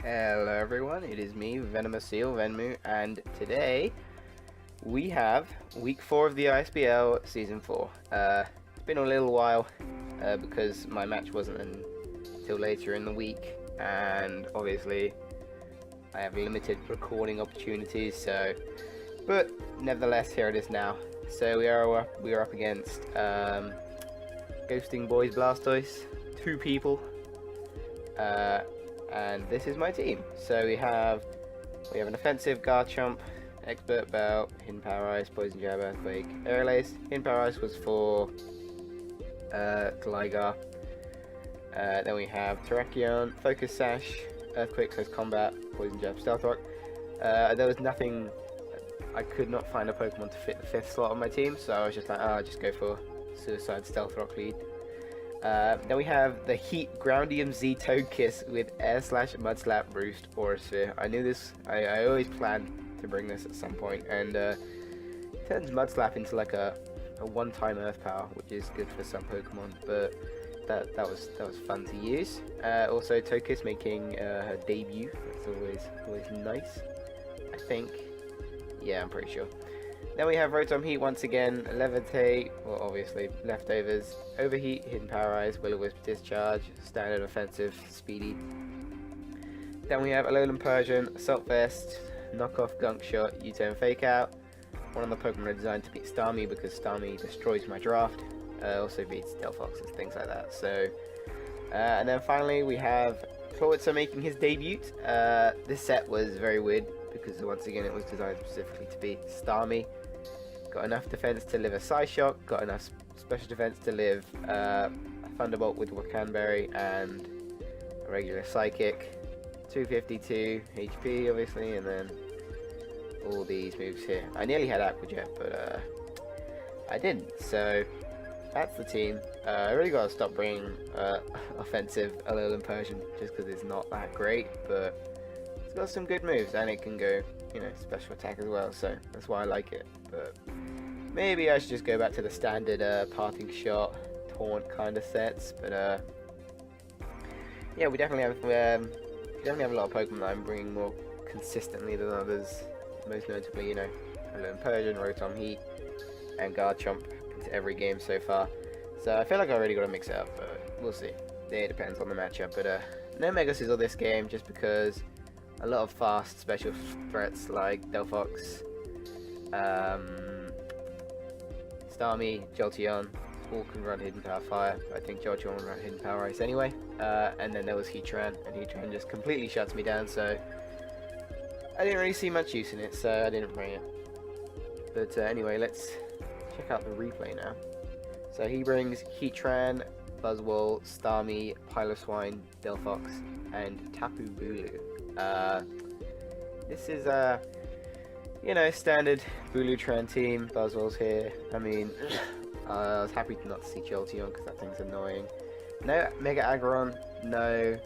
Hello everyone, it is me, Venomous Seal, Venmu, and today we have week 4 of the ISBL Season 4. It's been a little while because my match wasn't until later in the week, and obviously I have limited recording opportunities, but nevertheless here it is now. So we are up against Ghosting Boys Blastoise, 2 people. And this is my team. So we have an offensive Garchomp, Expert Belt, Hidden Power Ice, Poison Jab, Earthquake, Aerolase. Hidden Power Ice was for Gligar. Then we have Terrakion, Focus Sash, Earthquake, Close Combat, Poison Jab, Stealth Rock. There was nothing. I could not find a Pokemon to fit the 5th slot on my team, so I was just like, I'll just go for Suicide Stealth Rock lead. Then we have the Heat Groundium Z Togekiss with Air Slash, Mud Slap, Roost, Aura Sphere. I knew this. I always planned to bring this at some point, and turns Mud Slap into like a one-time Earth Power, which is good for some Pokemon. But that was fun to use. Also, Togekiss making her debut. That's always nice. I think. Yeah, I'm pretty sure. Then we have Rotom Heat once again, Levitate, well obviously leftovers, Overheat, Hidden Power Ice, Will-O-Wisp Discharge, Standard Offensive, Speedy. Then we have Alolan Persian, Assault Vest, Knockoff Gunk Shot, U-Turn Fake Out. One of the Pokemon are designed to beat Starmie because Starmie destroys my draft. Also beats Delphox and things like that. So, and then finally we have Clawitzer making his debut. This set was very weird because once again it was designed specifically to beat Starmie. Got enough defense to live a Psyshock, got enough special defense to live a Thunderbolt with Wakanberry and a regular Psychic. 252 HP obviously, and then all these moves here. I nearly had Aqua Jet, but I didn't, so that's the team. I really gotta stop bringing offensive Alolan Persian just because it's not that great, but it's got some good moves and it can go, special attack as well, so that's why I like it. But maybe I should just go back to the standard parting shot, taunt kind of sets. But yeah, we definitely have a lot of Pokemon that I'm bringing more consistently than others. Most notably, Alolan Persian, Rotom Heat, and Garchomp into every game so far. So I feel like I already got to mix it up, but we'll see. It depends on the matchup. But no Mega Scizor this game, just because a lot of fast special threats like Delphox, Starmie, Jolteon, all can run Hidden Power Fire. I think Jolteon will run Hidden Power Ice anyway. And then there was Heatran, and Heatran just completely shuts me down, so I didn't really see much use in it, so I didn't bring it. But anyway, let's check out the replay now. So he brings Heatran, Buzzwole, Starmie, Piloswine, Delphox, and Tapu Bulu. This is standard Bulutran team. Buzzwole's here. I mean, I was happy not to see Jolteon because that thing's annoying. No Mega Aggron, no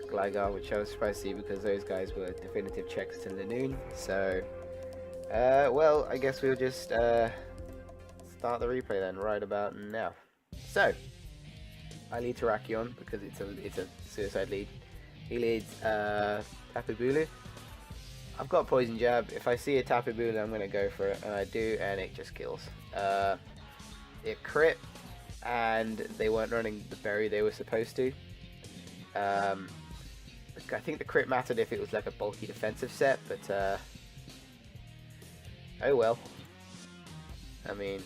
Gligar, which I was surprised to see because those guys were definitive checks to Lanoon. So, well, I guess we'll just start the replay then, right about now. So, I lead Terrakion because it's a suicide lead. He leads Tapu Bulu. I've got Poison Jab. If I see a Tapu Bulu, I'm going to go for it, and I do, and it just kills. It crit, and they weren't running the berry they were supposed to. I think the crit mattered if it was like a bulky defensive set, but oh well. I mean,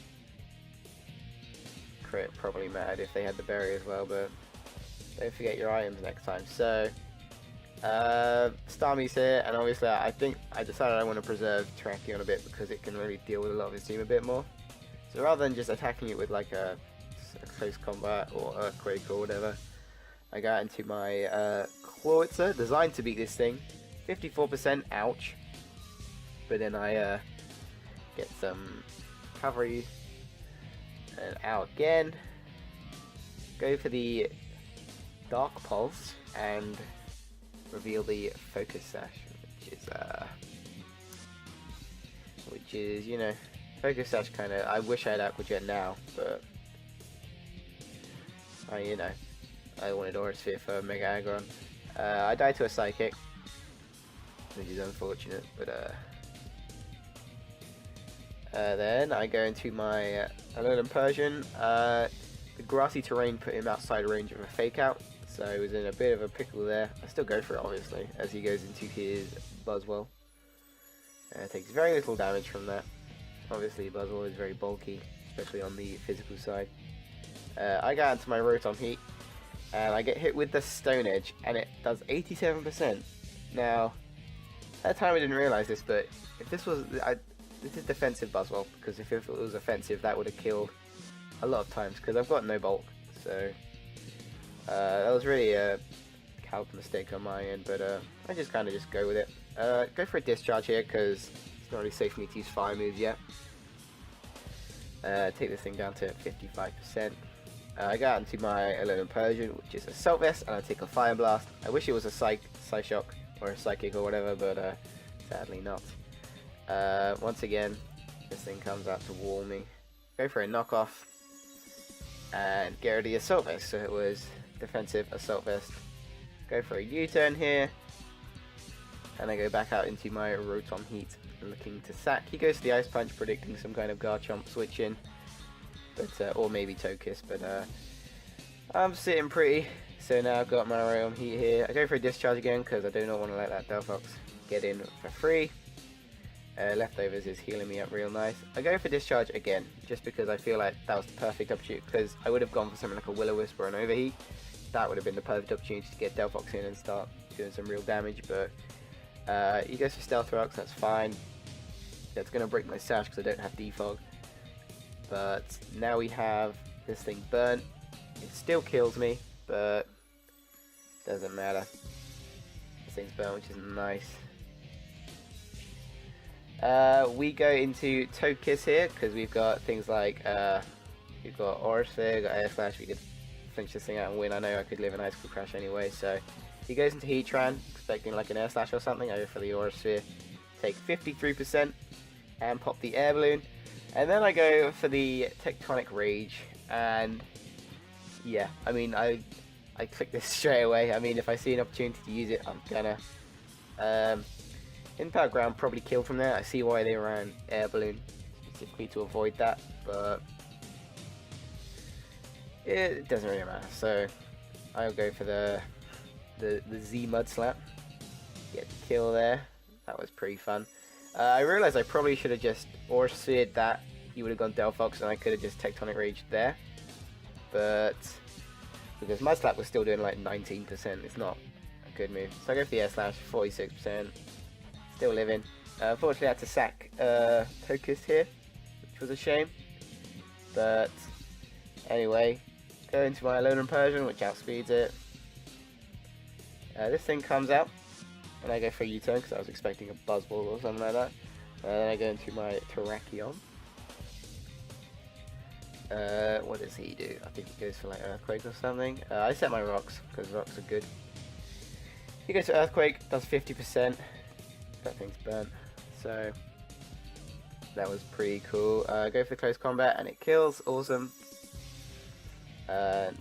crit probably mattered if they had the berry as well, but don't forget your items next time. So, Starmie's here, and obviously I think I decided I want to preserve Terrakion a bit because it can really deal with a lot of his team a bit more. So rather than just attacking it with like a close combat or Earthquake or whatever, I got into my Clawitzer, designed to beat this thing. 54%, ouch. But then I get some recovery, and out again. Go for the Dark Pulse and reveal the Focus Sash, which is Focus Sash kind of. I wish I had Aqua Jet now, but I wanted Aura Sphere for Mega Aggron. I died to a psychic, which is unfortunate, but then I go into my Alolan Persian. The grassy terrain put him outside range of a fake out, so he was in a bit of a pickle there. I still go for it, obviously, as he goes into his Buzzwole. Takes very little damage from that. Obviously, Buzzwole is very bulky, especially on the physical side. I go into my Rotom Heat, and I get hit with the Stone Edge, and it does 87%. Now, at the time I didn't realize this, but if this was... this is defensive Buzzwole, because if it was offensive, that would have killed a lot of times, because I've got no bulk, so that was really a calc mistake on my end, but I just kind of go with it. Go for a discharge here, because it's not really safe for me to use fire moves yet. Take this thing down to 55%. I go out into my Alolan Persian, which is a Assault Vest, and I take a Fire Blast. I wish it was a Psyshock or a Psychic or whatever, but sadly not. Once again, this thing comes out to wall me. Go for a knockoff and get rid of the Assault Vest. So it was defensive Assault Vest. Go for a U-turn here, and I go back out into my Rotom Heat, looking to sack. He goes to the Ice Punch, predicting some kind of Garchomp switch in, but or maybe Togekiss. But I'm sitting pretty. So now I've got my Rotom Heat here. I go for a discharge again because I do not want to let that Delphox get in for free. Leftovers is healing me up real nice. I go for discharge again, just because I feel like that was the perfect opportunity, because I would have gone for something like a Will-O-Wisp or an Overheat. That would have been the perfect opportunity to get Delphox in and start doing some real damage, but he goes for Stealth Rocks, that's fine. That's going to break my Sash because I don't have Defog. But now we have this thing burnt. It still kills me, but doesn't matter. This thing's burnt, which is nice. We go into Togekiss here, because we've got things like, we've got Aura Sphere, we've got Air Slash. We could finish this thing out and win. I know I could live an Icicle Crash anyway, so he goes into Heatran, expecting like an Air Slash or something. I go for the Aura Sphere, take 53%, and pop the Air Balloon. And then I go for the Tectonic Rage, and yeah, I mean, I click this straight away. I mean, if I see an opportunity to use it, I'm gonna. Impact Ground probably killed from there. I see why they ran Air Balloon, specifically to avoid that, but it doesn't really matter. So I'll go for the Z Mud Slap. Get the kill there. That was pretty fun. I realized I probably should have just Aura Sphered that. He would have gone Delphox, and I could have just Tectonic Raged there. But because Mud Slap was still doing like 19%, it's not a good move. So I go for the Air Slash, 46%. Still living. Unfortunately, I had to sack Togekiss here, which was a shame. But anyway, go into my Alolan Persian, which outspeeds it. This thing comes out, and I go for a U-turn because I was expecting a Buzzwole or something like that. Then I go into my Terrakion. What does he do? I think he goes for like Earthquake or something. I set my rocks because rocks are good. He goes to Earthquake, does 50%. That thing's burnt, so that was pretty cool. Go for close combat and it kills, awesome. Got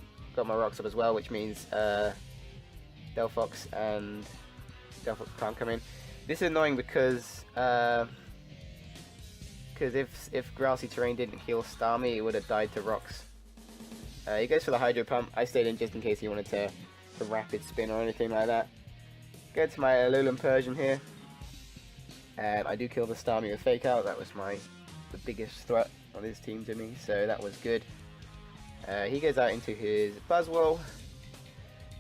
my rocks up as well, which means Delphox can't come in. This is annoying because if grassy terrain didn't heal Starmie, it would have died to rocks. He goes for the Hydro Pump. I stayed in just in case he wanted to rapid spin or anything like that. Go to my Alolan Persian here. And I do kill the Starmie with Fake Out. That was the biggest threat on his team to me, so that was good. He goes out into his Buzzwole.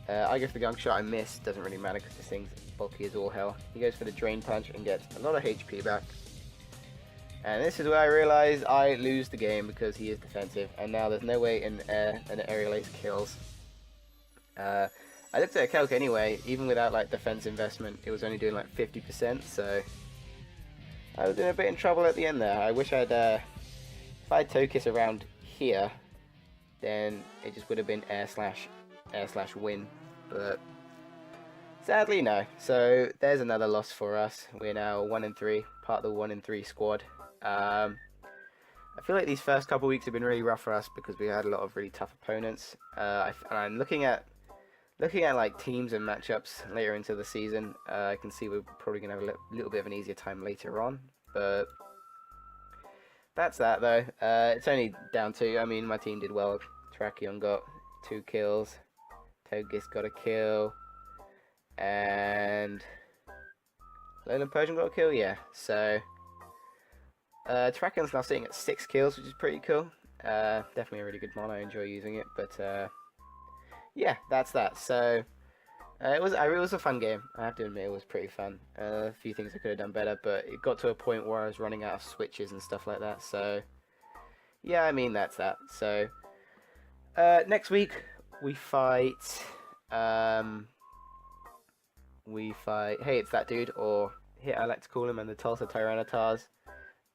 I go for the Gunk Shot. I miss. Doesn't really matter because this thing's bulky as all hell. He goes for the Drain Punch and gets a lot of HP back. And this is where I realize I lose the game because he is defensive, and now there's no way an Aerial Ace kills. I looked at a calc anyway. Even without like defense investment, it was only doing like 50%. So I was in a bit in trouble at the end there. I wish I'd, if I had Togekiss around here, then it just would have been Air Slash win. But sadly, no. So there's another loss for us. We're now 1-3, part of the 1-3 squad. I feel like these first couple of weeks have been really rough for us because we had a lot of really tough opponents. And I'm looking at looking at like teams and matchups later into the season, I can see we're probably gonna have a little bit of an easier time later on. But that's that though. It's only down to, I mean, my team did well. Tracheon got 2 kills. Togis got a kill. And Lowland Persian got a kill, yeah. So Tracheon's now sitting at 6 kills, which is pretty cool. Definitely a really good mon. I enjoy using it, but yeah, that's that. So it was a fun game. I have to admit, it was pretty fun. A few things I could have done better, but it got to a point where I was running out of switches and stuff like that. So yeah, I mean, that's that. So next week we fight. Hey, it's that dude, or Hit, I like to call him, and the Tulsa Tyrannotars.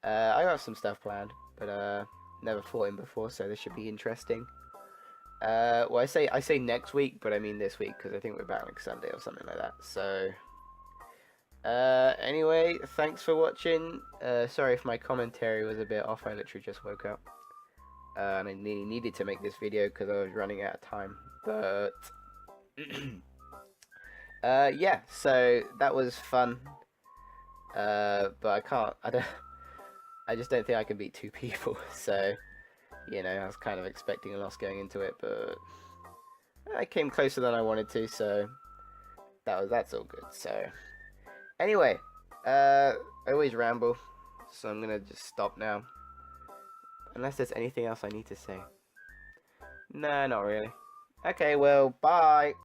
I got some stuff planned, but never fought him before, so this should be interesting. Well, I say next week, but I mean this week, because I think we're battling Sunday or something like that. So anyway, thanks for watching. Sorry if my commentary was a bit off. I literally just woke up, and I needed to make this video because I was running out of time. But yeah, so that was fun. But I just don't think I can beat 2 people. So, you know, I was kind of expecting a loss going into it, but I came closer than I wanted to. So that's all good. So anyway, I always ramble, so I'm gonna just stop now. Unless there's anything else I need to say. No, not really. Okay, well, bye.